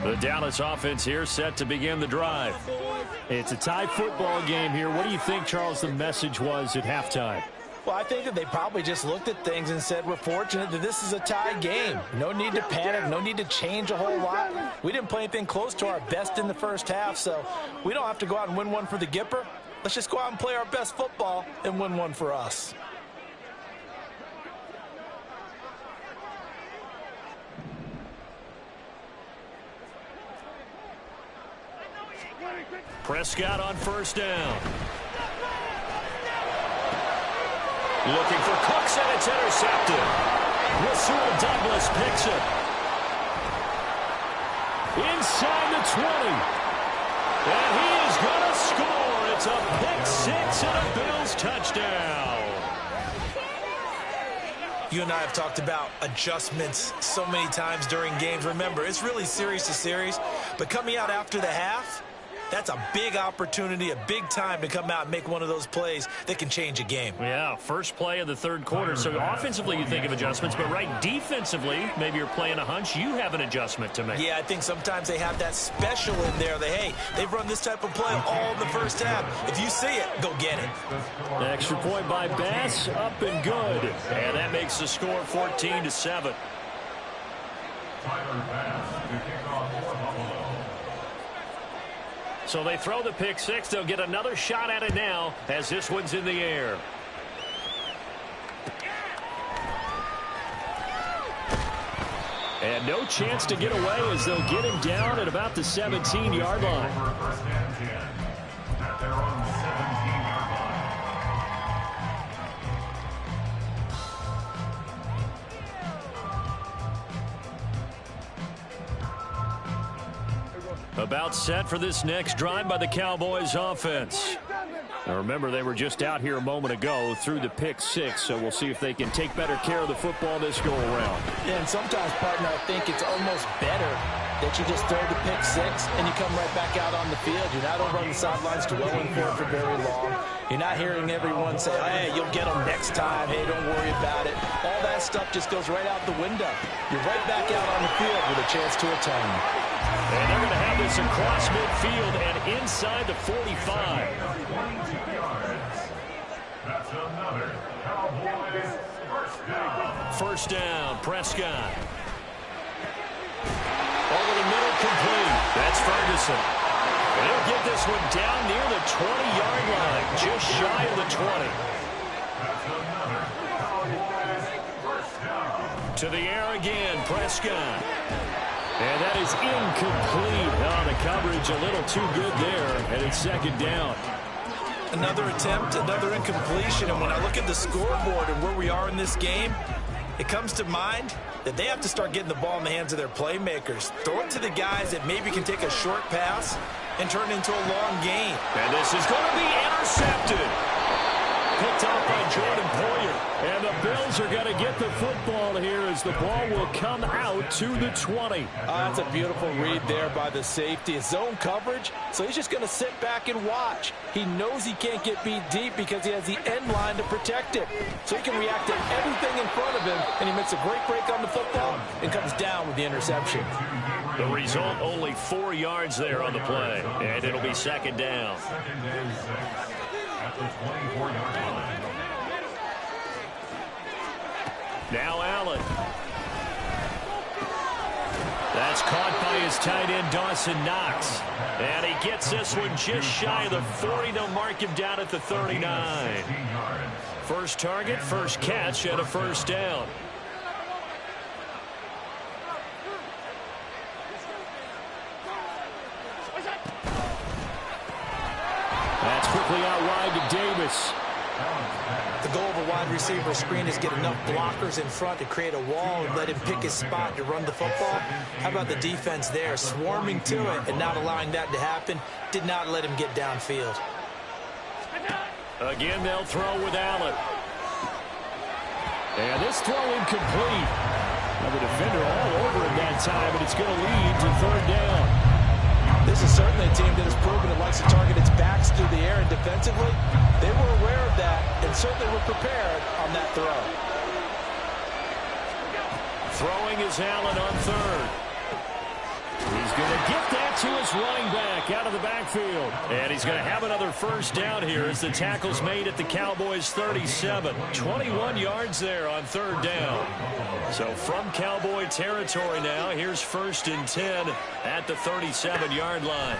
The Dallas offense here set to begin the drive. It's a tie football game here. What do you think, Charles, the message was at halftime? Well, I think that they probably just looked at things and said, we're fortunate that this is a tie game. No need to panic. No need to change a whole lot. We didn't play anything close to our best in the first half, so we don't have to go out and win one for the Gipper. Let's just go out and play our best football and win one for us. Prescott on first down. Looking for Cooks, and it's intercepted. Rasul Douglas picks it. Inside the 20. And he is going to score. It's a pick 6 and a Bills touchdown. You and I have talked about adjustments so many times during games. Remember, it's really series to series. But coming out after the half, that's a big opportunity, a big time to come out and make one of those plays that can change a game. Yeah, first play of the third quarter. So offensively you think of adjustments, but right defensively, maybe you're playing a hunch. You have an adjustment to make. Yeah, I think sometimes they have that special in there that, hey, they've run this type of play all in the first half. If you see it, go get it. Extra point by Bass, up and good. And that makes the score 14-7. Tyler Bass to kick off for Buffalo. So they throw the pick 6. They'll get another shot at it now as this one's in the air. And no chance to get away as they'll get him down at about the 17-yard line. First and 10 at their own 17-yard line. About set for this next drive by the Cowboys offense. Now remember, they were just out here a moment ago through the pick 6, so we'll see if they can take better care of the football this go around. Yeah, and sometimes, partner, I think it's almost better that you just throw the pick 6 and you come right back out on the field. You're not over on the sidelines dwelling for very long. You're not hearing everyone say, hey, you'll get them next time. Hey, don't worry about it. All that stuff just goes right out the window. You're right back out on the field with a chance to atone. And they're going to have this across midfield and inside the 45. 22 yards. That's another Cowboys first down. First down, Prescott. Over the middle, complete. That's Ferguson. And he'll get this one down near the 20-yard line, just shy of the 20. That's another Cowboys first down. To the air again, Prescott. And that is incomplete. Oh, the coverage a little too good there, and it's second down. Another attempt, another incompletion, and when I look at the scoreboard and where we are in this game, it comes to mind that they have to start getting the ball in the hands of their playmakers. Throw it to the guys that maybe can take a short pass and turn it into a long gain. And this is going to be intercepted. Picked off by Jordan Poyer. And the Bills are going to get the football here as the ball will come out to the 20. That's a beautiful read there by the safety. It's zone coverage, so he's just going to sit back and watch. He knows he can't get beat deep because he has the end line to protect it. So he can react to everything in front of him, and he makes a great break on the football and comes down with the interception. The result, only 4 yards there on the play, and it'll be second down. Second and 6 at the 24-yard line. Now Allen. That's caught by his tight end, Dawson Knox. And he gets this one just shy of the 40. They'll mark him down at the 39. First target, first catch, and a first down. That's quickly out wide to Davis. The goal of a wide receiver screen is get enough blockers in front to create a wall and let him pick his spot to run the football. How about the defense there, swarming to it and not allowing that to happen? Did not let him get downfield. Again, they'll throw with Allen. And this throw incomplete. Now the defender all over him that time, and it's going to lead to third down. This is certainly a team that has proven it likes to target its backs through the air, and defensively, they were aware of that and certainly were prepared on that throw. Throwing is Allen on third. He's going to get that to his running back out of the backfield. And he's going to have another first down here as the tackle's made at the Cowboys' 37. 21 yards there on third down. So from Cowboy territory now, here's 1st and 10 at the 37-yard line.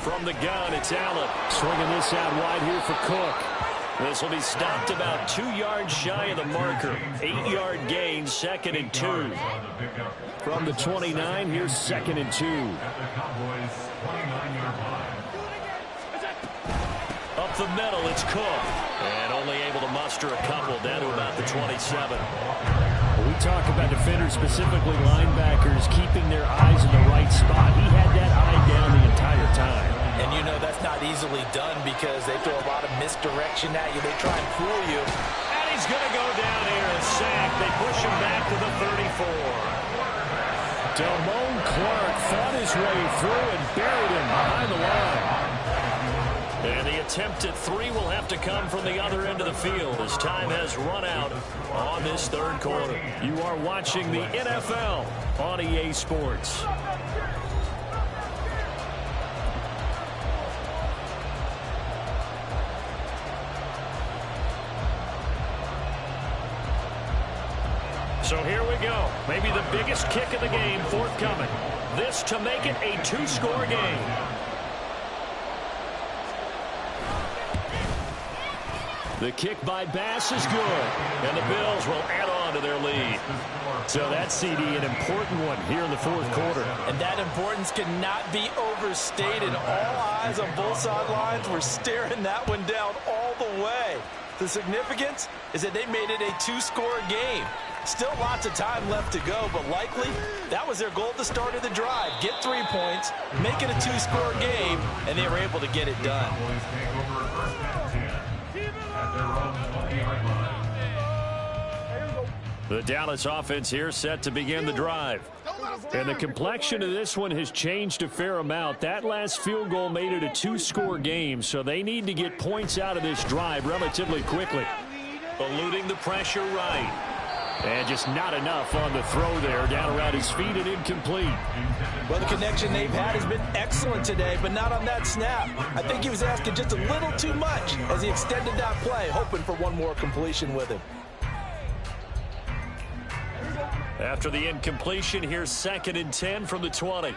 From the gun, it's Allen. Swinging this out wide here for Cook. This will be stopped about 2 yards shy of the marker. 8-yard gain, 2nd and 2. From the 29, here's 2nd and 2. Up the middle, it's Cook. And only able to muster a couple down to about the 27. We talk about defenders, specifically linebackers, keeping their eyes in the right spot. He had that eye down the entire time. And you know that's not easily done because they throw a lot of misdirection at you. They try and fool you. And he's going to go down here and sack. They push him back to the 34. Damone Clark fought his way through and buried him behind the line. And the attempt at 3 will have to come from the other end of the field as time has run out on this third quarter. You are watching the NFL on EA Sports. So here we go. Maybe the biggest kick of the game forthcoming. This to make it a 2-score game. The kick by Bass is good, and the Bills will add on to their lead. So that's, CD, an important one here in the fourth quarter. And that importance cannot be overstated. All eyes on both sidelines were staring that one down all the way. The significance is that they made it a 2-score game. Still lots of time left to go, but likely that was their goal at the start of the drive. Get 3 points, make it a 2-score game, and they were able to get it done. The Dallas offense here set to begin the drive. And the complexion of this one has changed a fair amount. That last field goal made it a 2-score game, so they need to get points out of this drive relatively quickly. Eluding the pressure right. And just not enough on the throw there, down around his feet and incomplete. Well, the connection they've had has been excellent today, but not on that snap. I think he was asking just a little too much as he extended that play, hoping for one more completion with him. After the incompletion, here's 2nd and 10 from the 20.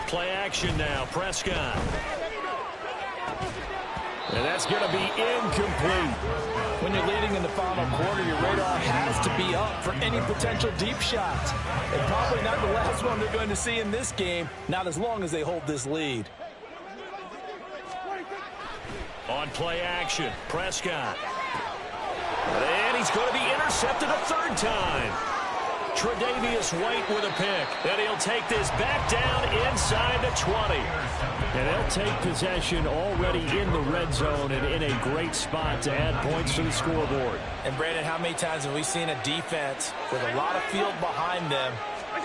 Play action now, Prescott. And that's going to be incomplete. When you're leading in the final quarter, your radar has to be up for any potential deep shots. And probably not the last one they're going to see in this game, not as long as they hold this lead. On play action, Prescott. And he's going to be intercepted a third time. Tre'Davious White with a pick. And he'll take this back down inside the 20. And they'll take possession already in the red zone and in a great spot to add points to the scoreboard. And Brandon, how many times have we seen a defense with a lot of field behind them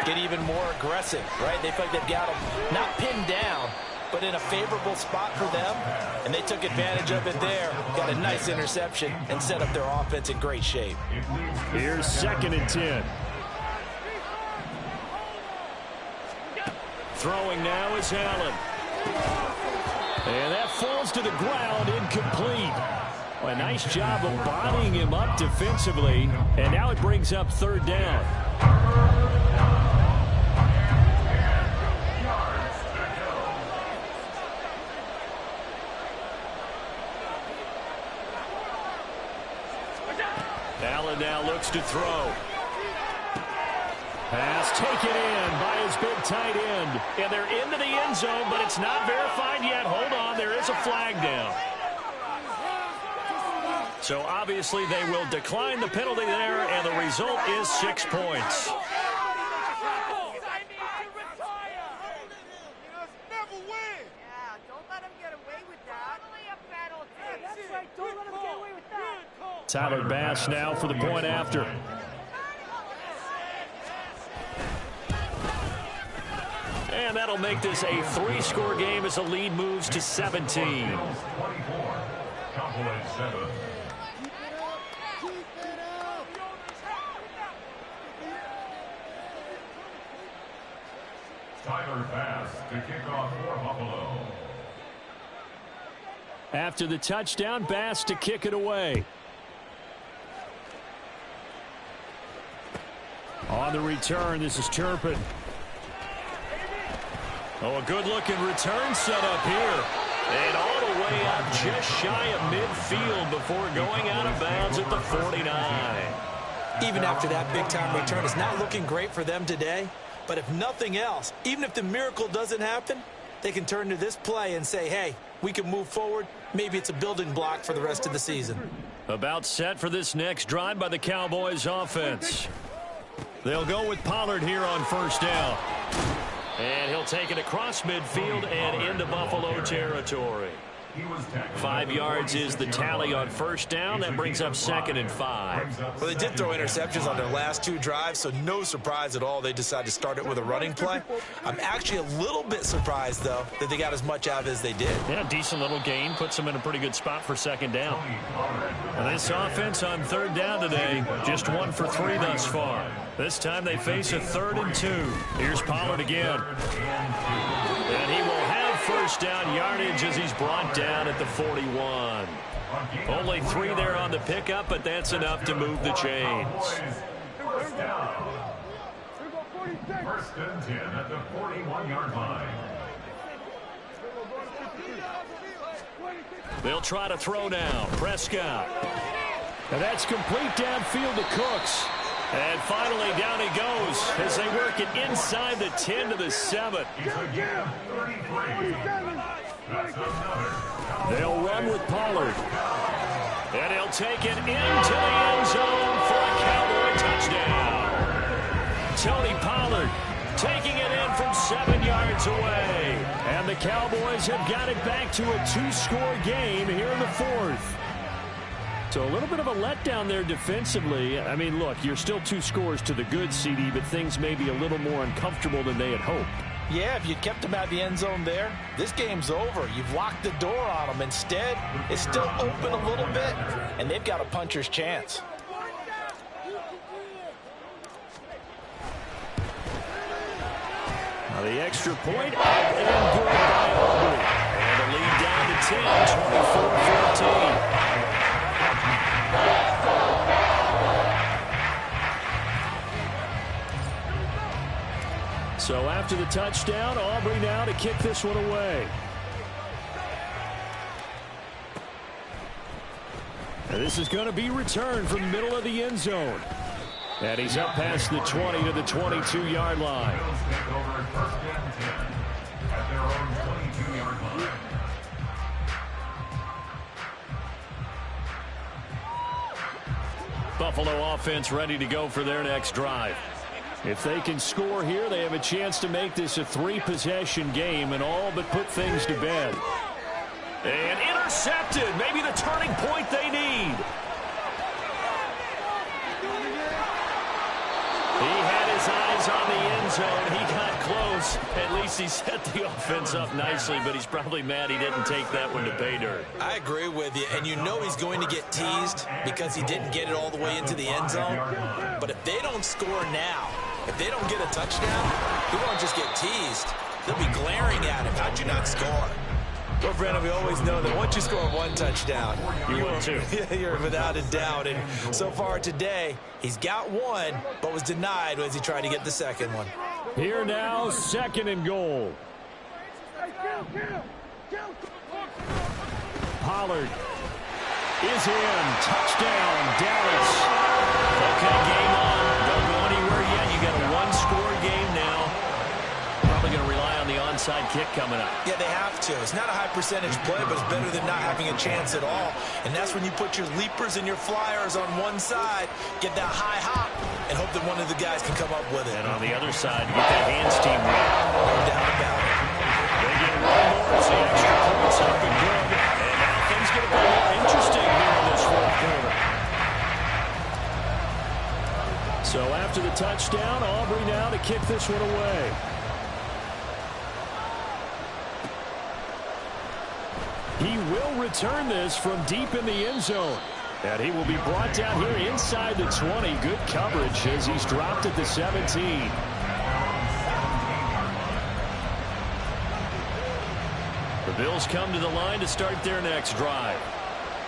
get even more aggressive, right? They feel like they've got them not pinned down, but in a favorable spot for them, and they took advantage of it there. Got a nice interception and set up their offense in great shape. Here's 2nd and 10. Throwing now is Allen. And that falls to the ground, incomplete. A nice job of bodying him up defensively, and now it brings up 3rd down. Allen now looks to throw. Pass taken in by his big tight end. And they're into the end zone, but it's not verified yet. Hold on, there is a flag down. So obviously they will decline the penalty there, and the result is 6 points. Tyler Bass now for the point after. And that'll make this a 3-score game as the lead moves to 17. 24. Cowboys 7. Tyler Bass to kick off for Buffalo. After the touchdown, Bass to kick it away. On the return, this is Turpin. Oh, a good-looking return set up here. And all the way up just shy of midfield before going out of bounds at the 49. Even after that big-time return, it's not looking great for them today. But if nothing else, even if the miracle doesn't happen, they can turn to this play and say, hey, we can move forward. Maybe it's a building block for the rest of the season. About set for this next drive by the Cowboys offense. They'll go with Pollard here on 1st down. And he'll take it across midfield and into Buffalo territory. 5 yards is the tally on 1st down. That brings up 2nd and 5. Well, they did throw interceptions on their last 2 drives, so no surprise at all they decided to start it with a running play. I'm actually a little bit surprised, though, that they got as much out of it as they did. Yeah, decent little gain. Puts them in a pretty good spot for 2nd down. And this offense on 3rd down today, just 1 for 3 thus far. This time they face a 3rd and 2. Here's Pollard again. And he will have 1st down yardage as he's brought down at the 41. Only 3 there on the pickup, but that's enough to move the chains. 1st and 10 at the 41-yard line. They'll try to throw now. Prescott. And that's complete downfield to Cooks. And finally, down he goes as they work it inside the 10 to the 7. They'll run with Pollard. And he'll take it into the end zone for a Cowboy touchdown. Tony Pollard taking it in from 7 yards away. And the Cowboys have got it back to a 2-score game here in the 4th. So a little bit of a letdown there defensively. I mean, look, you're still 2 scores to the good, CD, but things may be a little more uncomfortable than they had hoped. Yeah, if you kept them out of the end zone there, this game's over. You've locked the door on them. Instead, it's still open a little bit, and they've got a puncher's chance. Now the extra point up and good by Aubrey. And the lead down to 10, 24-14. So after the touchdown, Aubrey now to kick this one away. And this is going to be returned from the middle of the end zone. And he's up past the 20 to the 22-yard line. Bills take over first and 10 at their own 22-yard line. Buffalo offense ready to go for their next drive. If they can score here, they have a chance to make this a 3-possession game and all but put things to bed. And intercepted. Maybe the turning point they need. He had his eyes on the end zone. He got close. At least he set the offense up nicely, but he's probably mad he didn't take that one to pay dirt. I agree with you, and you know he's going to get teased because he didn't get it all the way into the end zone. But if they don't score now, if they don't get a touchdown, he won't just get teased. They'll be glaring at him. How'd you not score? Well, Brandon, we always know that once you score one touchdown, You win too. you're without a doubt. And so far today, he's got one, but was denied as he tried to get the second one. Here now, 2nd and goal. Pollard is in. Touchdown, Dallas. Okay, game on. Don't go anywhere yet. You got a one-score game now. Probably going to rely on the onside kick coming up. Yeah, they have to. It's not a high percentage play, but it's better than not having a chance at all. And that's when you put your leapers and your flyers on one side, get that high hop, and hope that one of the guys can come up with it. And on the other side, you get that hands team win. No doubt about it. They get one more as the extra points up and good. And now things get a bit more interesting here in this fourth quarter. So after the touchdown, Aubrey now to kick this one away. He will return this from deep in the end zone. And he will be brought down here inside the 20. Good coverage as he's dropped at the 17. The Bills come to the line to start their next drive.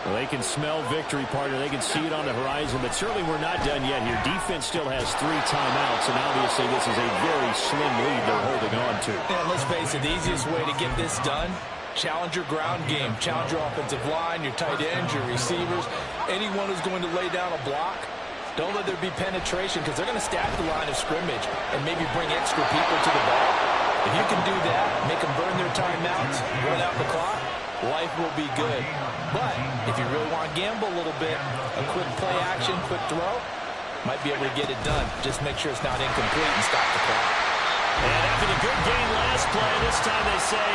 Well, they can smell victory, partner. They can see it on the horizon, but certainly we're not done yet here. Defense still has 3 timeouts, and obviously this is a very slim lead they're holding on to. And let's face it, the easiest way to get this done, challenge your ground game, challenge your offensive line, your tight ends, your receivers, anyone who's going to lay down a block. Don't let there be penetration because they're going to stack the line of scrimmage and maybe bring extra people to the ball. If you can do that, make them burn their timeouts, run out the clock, life will be good. But if you really want to gamble a little bit, a quick play action, quick throw, might be able to get it done. Just make sure it's not incomplete and stop the clock. And after the good game last play, this time they say,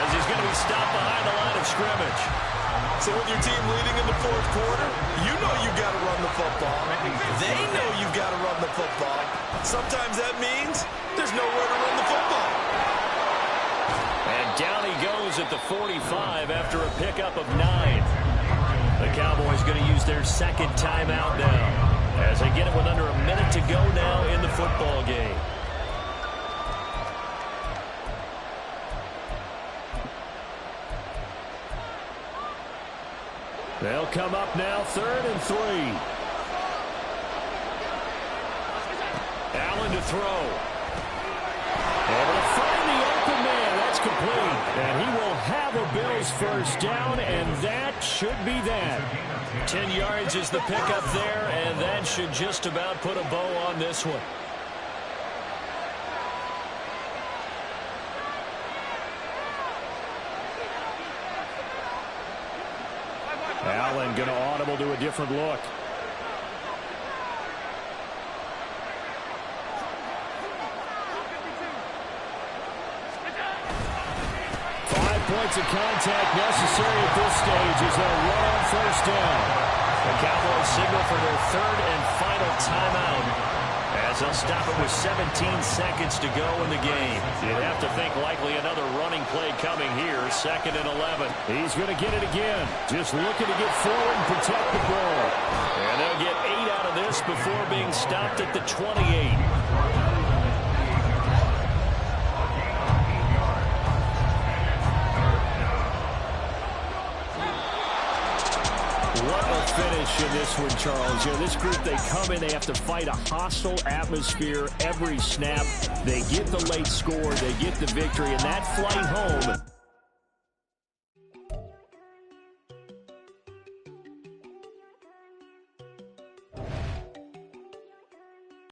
as he's going to be stopped behind the line of scrimmage. So with your team leading in the fourth quarter, you know you've got to run the football. They know you've got to run the football. Sometimes that means there's nowhere to run the football. And down he goes at the 45 after a pickup of 9. The Cowboys going to use their second timeout now as they get it with under a minute to go now in the football game. They'll come up now, 3rd and 3. Allen to throw. Able to find the open man. That's complete. And he will have a Bills first down, and that should be that. 10 yards is the pickup there, and that should just about put a bow on this one. Allen going to audible to a different look. 5 points of contact necessary at this stage as they'll run on first down. The Cowboys signal for their 3rd and final timeout as they'll stop it with 17 seconds to go in the game. You'd have to think likely another running play coming here, 2nd and 11. He's going to get it again. Just looking to get forward and protect the ball. And they'll get 8 out of this before being stopped at the 28. What a finish in this one, Charles. You know, this group, they come in, they have to fight a hostile atmosphere every snap. They get the late score, they get the victory, and that flight home